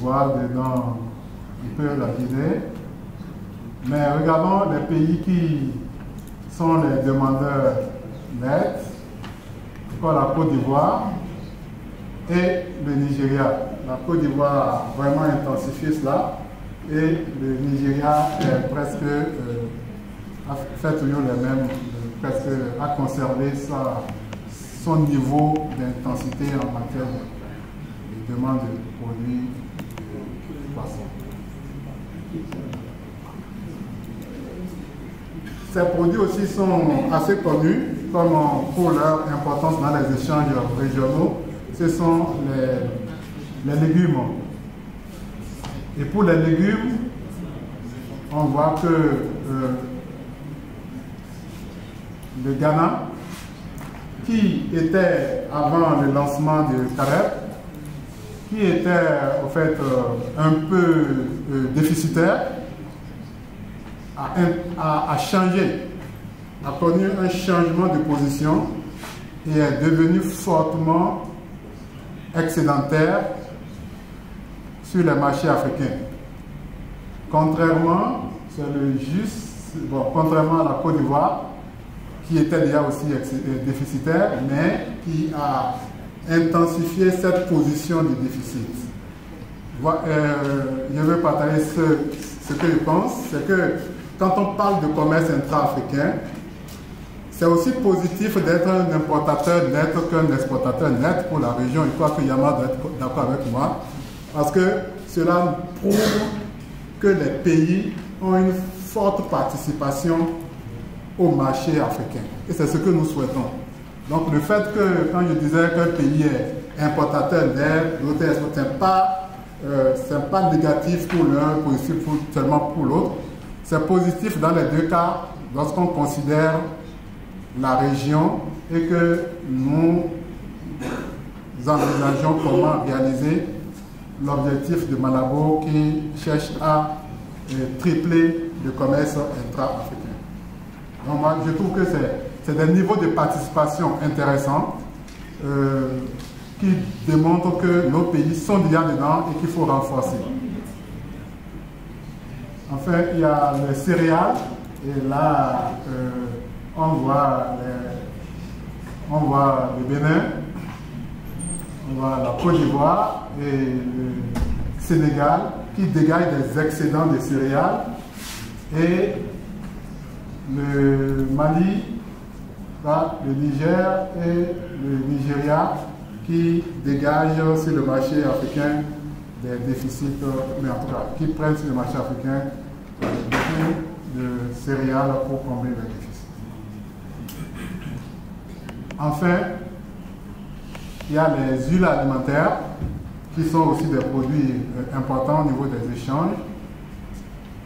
voir dedans un peu la Guinée. Mais regardons les pays qui sont les demandeurs nets, comme la Côte d'Ivoire et le Nigeria. La Côte d'Ivoire a vraiment intensifié cela et le Nigeria est presque a fait toujours les mêmes, presque a conservé son niveau d'intensité en matière de demande de produits de poissons. Ces produits aussi sont assez connus comme pour leur importance dans les échanges régionaux. Ce sont les légumes. Et pour les légumes, on voit que le Ghana, qui était avant le lancement de CAREP, qui était en fait un peu déficitaire, a changé, a connu un changement de position et est devenu fortement excédentaire sur les marchés africains. Contrairement à la Côte d'Ivoire, qui était déjà aussi déficitaire, mais qui a intensifié cette position de déficit. Je vais partager ce que je pense, c'est que quand on parle de commerce intra-africain, c'est aussi positif d'être un importateur net qu'un exportateur net pour la région. Je crois que Yama doit être d'accord avec moi, parce que cela prouve que les pays ont une forte participation au marché africain. Et c'est ce que nous souhaitons. Donc le fait que, quand je disais qu'un pays est importateur net, l'autre exportateur, ce n'est pas négatif pour l'un, positif seulement pour l'autre. C'est positif dans les deux cas lorsqu'on considère la région et que nous envisageons comment réaliser l'objectif de Malabo qui cherche à tripler le commerce intra-africain. Donc moi, je trouve que c'est des niveaux de participation intéressants qui démontrent que nos pays sont déjà dedans et qu'il faut renforcer. Enfin, il y a les céréales et là, on voit le Bénin, on voit la Côte d'Ivoire et le Sénégal qui dégagent des excédents de céréales et le Mali, le Niger et le Nigeria qui dégagent sur le marché africain des déficits, mais en tout cas, qui prennent sur le marché africain beaucoup de céréales pour combler les déficits. Enfin, il y a les huiles alimentaires qui sont aussi des produits importants au niveau des échanges.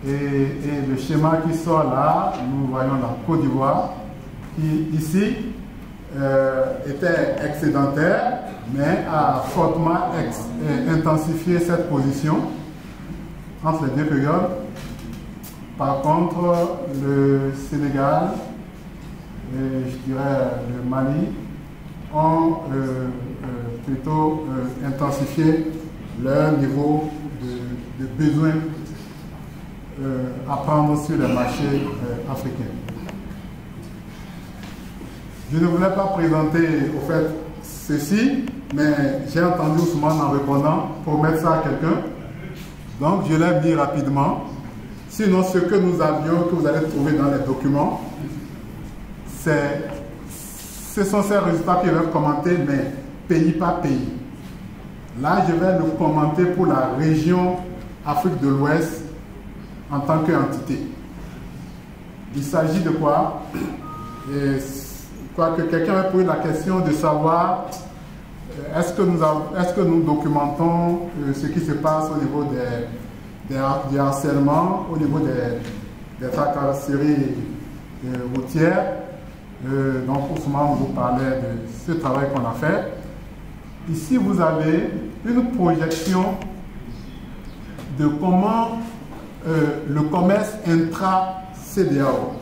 Et le schéma qui sort là, nous voyons la Côte d'Ivoire qui ici était excédentaire, mais a fortement intensifié cette position entre les deux périodes. Par contre, le Sénégal et je dirais le Mali ont plutôt intensifié leur niveau de besoin à prendre sur les marchés africains. Je ne voulais pas présenter au fait ceci, mais j'ai entendu Ousmane en répondant pour mettre ça à quelqu'un. Donc je l'ai mis rapidement. Sinon, ce que nous avions, que vous allez trouver dans les documents, ce sont ces résultats qui vont commenter, mais pays par pays. Là, je vais le commenter pour la région Afrique de l'Ouest en tant qu'entité. Il s'agit de quoi? Je crois que quelqu'un va poser la question de savoir est-ce que nous documentons ce qui se passe au niveau des harcèlements, au niveau des tracasseries routières. Donc Ousmane vous parlait de ce travail qu'on a fait. Ici, vous avez une projection de comment le commerce intra-CEDEAO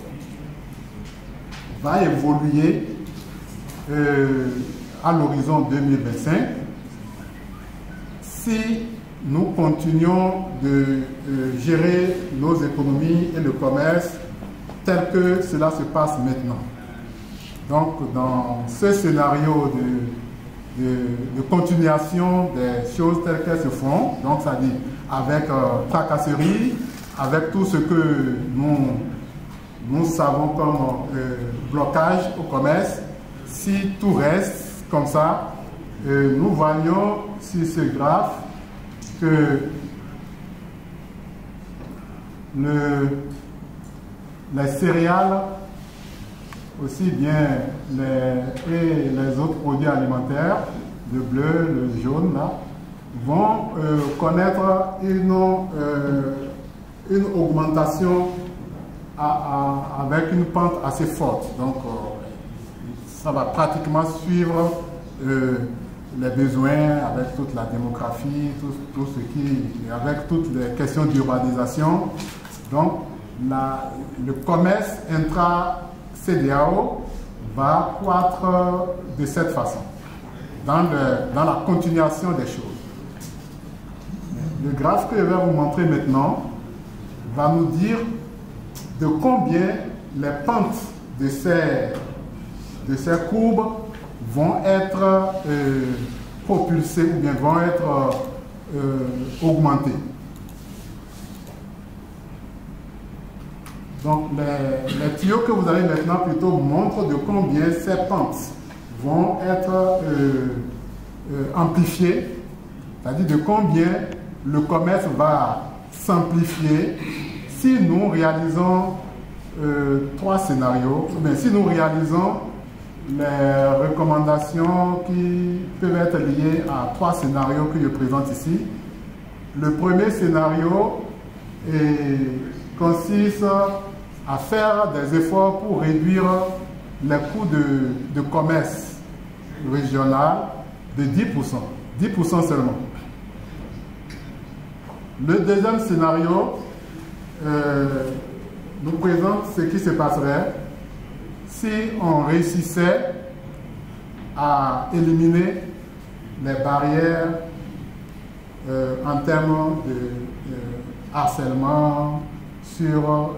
va évoluer à l'horizon 2025 si nous continuons de gérer nos économies et le commerce tel que cela se passe maintenant. Donc, dans ce scénario de continuation des choses telles qu'elles se font, donc ça dit avec tracasserie, avec tout ce que nous savons comme blocage au commerce, si tout reste comme ça, nous voyons sur ce graphe que les céréales, aussi bien les autres produits alimentaires, le bleu, le jaune, là, vont connaître une augmentation avec une pente assez forte. Donc, ça va pratiquement suivre les besoins avec toute la démographie, tout ce qui, avec toutes les questions d'urbanisation. Donc, le commerce intra-CEDEAO va croître de cette façon, dans la continuation des choses. Le graphe que je vais vous montrer maintenant va nous dire de combien les pentes de ces courbes vont être propulsées ou bien vont être augmentées. Donc les tuyaux que vous avez maintenant plutôt montrent de combien ces pentes vont être amplifiées, c'est-à-dire de combien le commerce va s'amplifier si nous réalisons 3 scénarios, mais si nous réalisons les recommandations qui peuvent être liées à 3 scénarios que je présente ici. Le premier scénario consiste à faire des efforts pour réduire les coûts de commerce régional de 10%. 10% seulement. Le deuxième scénario nous présente ce qui se passerait si on réussissait à éliminer les barrières en termes de harcèlement sur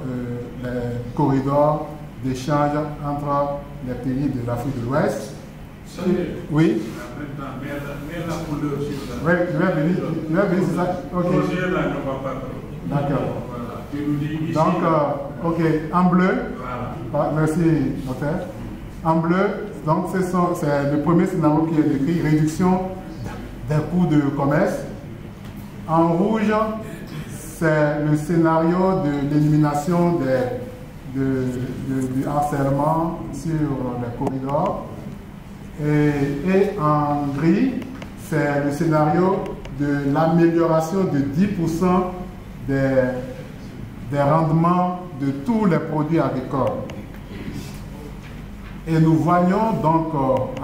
les corridors d'échange entre les pays de l'Afrique de l'Ouest. Oui. Oui, je vais venir, c'est ça. Ok. D'accord. Donc, ok, en bleu. Merci, docteur. En bleu, donc c'est le premier scénario qui est décrit, réduction des coûts de commerce. En rouge, c'est le scénario de l'élimination du harcèlement sur les corridors. Et en gris, c'est le scénario de l'amélioration de 10% des rendements de tous les produits agricoles. Et nous voyons donc,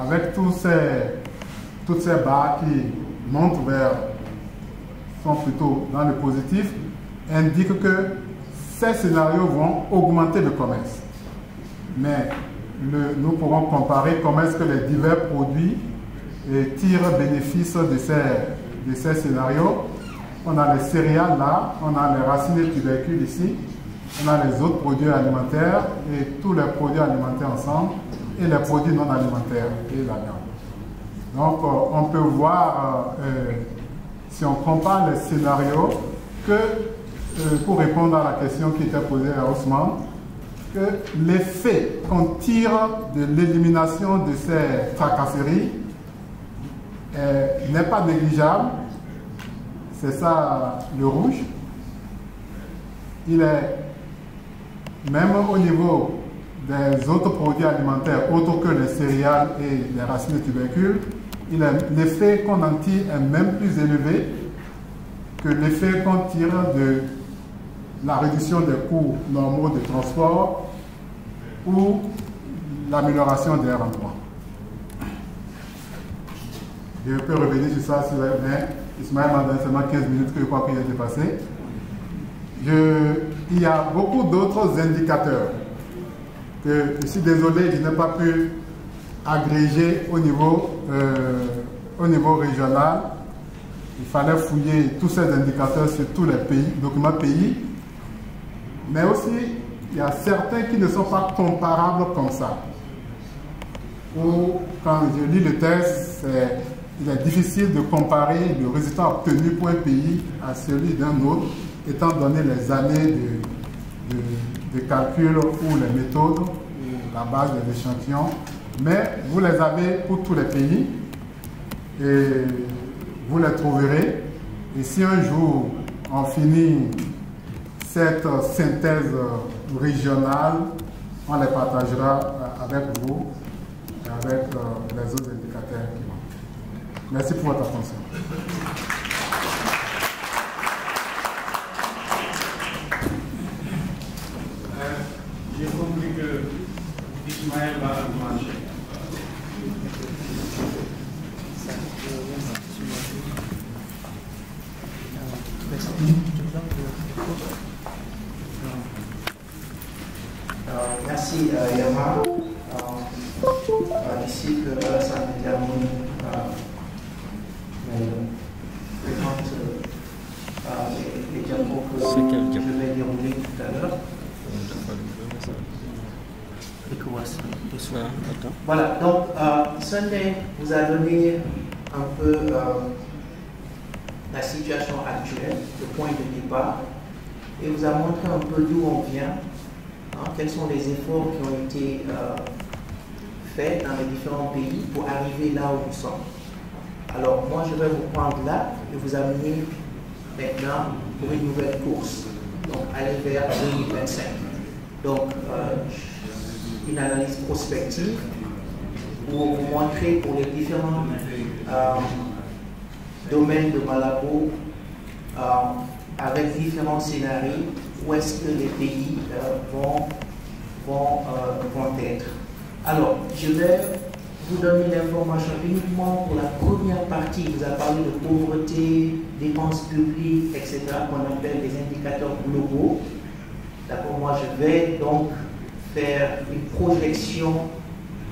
avec toutes ces barres qui montent sont plutôt dans le positif, indiquent que ces scénarios vont augmenter le commerce. Mais nous pourrons comparer comment est-ce que les divers produits tirent bénéfice de ces scénarios. On a les céréales là, on a les racines et tubercules ici, on a les autres produits alimentaires et tous les produits alimentaires ensemble et les produits non alimentaires et la viande. Donc on peut voir, si on compare les scénarios, que pour répondre à la question qui était posée à Ousmane, que l'effet qu'on tire de l'élimination de ces tracasseries n'est pas négligeable. C'est ça le rouge. Il est, même au niveau des autres produits alimentaires, autres que les céréales et les racines de tubercules, l'effet qu'on en tire est même plus élevé que l'effet qu'on tire de la réduction des coûts normaux de transport ou l'amélioration des rendements. Je peux revenir sur ça si vous voulez, mais Ismaël m'a donné seulement 15 minutes que je crois qu'il a dépassé. Il y a beaucoup d'autres indicateurs que je suis désolé, je n'ai pas pu agréger au niveau régional. il fallait fouiller tous ces indicateurs sur tous les pays, documents pays. Mais aussi, il y a certains qui ne sont pas comparables comme ça. Ou quand je lis le texte, il est difficile de comparer le résultat obtenu pour un pays à celui d'un autre, étant donné les années de calcul ou les méthodes, ou la base des échantillons. Mais vous les avez pour tous les pays et vous les trouverez. Et si un jour on finit cette synthèse régionale, on les partagera avec vous et avec les autres indicateurs qui vont. Merci pour votre attention. J'ai compris que Ismaël va marcher. Merci Yama. Ici que ça me termine les diapos que je vais dérouler tout à l'heure. Voilà, donc Sunday vous a donné un peu la situation actuelle, le point de départ, et vous a montré un peu d'où on vient, quels sont les efforts qui ont été faits dans les différents pays pour arriver là où nous sommes. Alors moi je vais vous prendre là et vous amener maintenant pour une nouvelle course, donc aller vers 2025. Donc une analyse prospective pour vous montrer pour les différents domaines de Malabo avec différents scénarios où est-ce que les pays vont être. Alors, je vais vous donner l'information uniquement pour la première partie. Il vous a parlé de pauvreté, dépenses publiques, etc., qu'on appelle les indicateurs globaux. D'accord, moi je vais donc faire une projection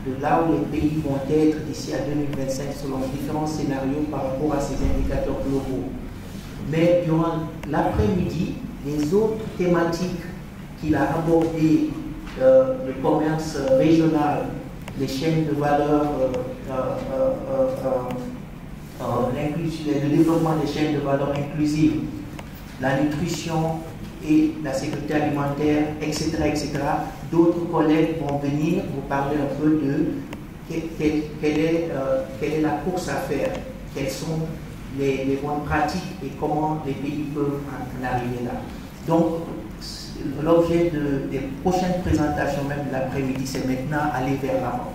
de là où les pays vont être d'ici à 2025 selon différents scénarios par rapport à ces indicateurs globaux. Mais durant l'après-midi, les autres thématiques qu'il a abordées, le commerce régional, les chaînes de valeur, le développement des chaînes de valeur inclusives, la nutrition et la sécurité alimentaire, etc., etc. D'autres collègues vont venir vous parler un peu de quelle est la course à faire, quelles sont les bonnes pratiques et comment les pays peuvent en arriver là. Donc, l'objet des prochaines présentations, même de l'après-midi, c'est maintenant aller vers l'avant.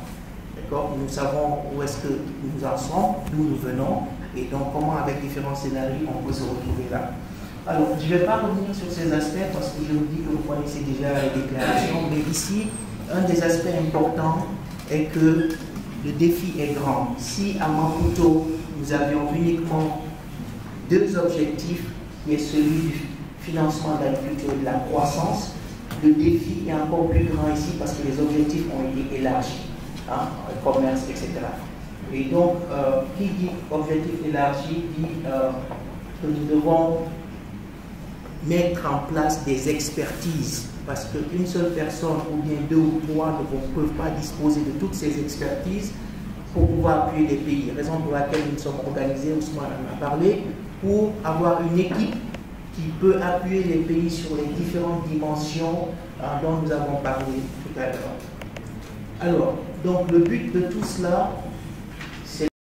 D'accord? Nous savons où est-ce que nous en sommes, d'où nous venons, et donc comment, avec différents scénarios, on peut se retrouver là. Alors, je ne vais pas revenir sur ces aspects parce que je vous dis que vous connaissez déjà les déclarations, mais ici, un des aspects importants est que le défi est grand. Si à Maputo, nous avions uniquement deux objectifs, qui est celui du financement de l'agriculture et de la croissance, le défi est encore plus grand ici parce que les objectifs ont été élargis, le commerce, etc. Et donc, qui dit objectif élargi dit que nous devons mettre en place des expertises, parce qu'une seule personne ou bien deux ou trois ne peuvent pas disposer de toutes ces expertises pour pouvoir appuyer les pays. Raison pour laquelle nous sommes organisés, Ousmane en a parlé, pour avoir une équipe qui peut appuyer les pays sur les différentes dimensions dont nous avons parlé tout à l'heure. Alors, donc le but de tout cela,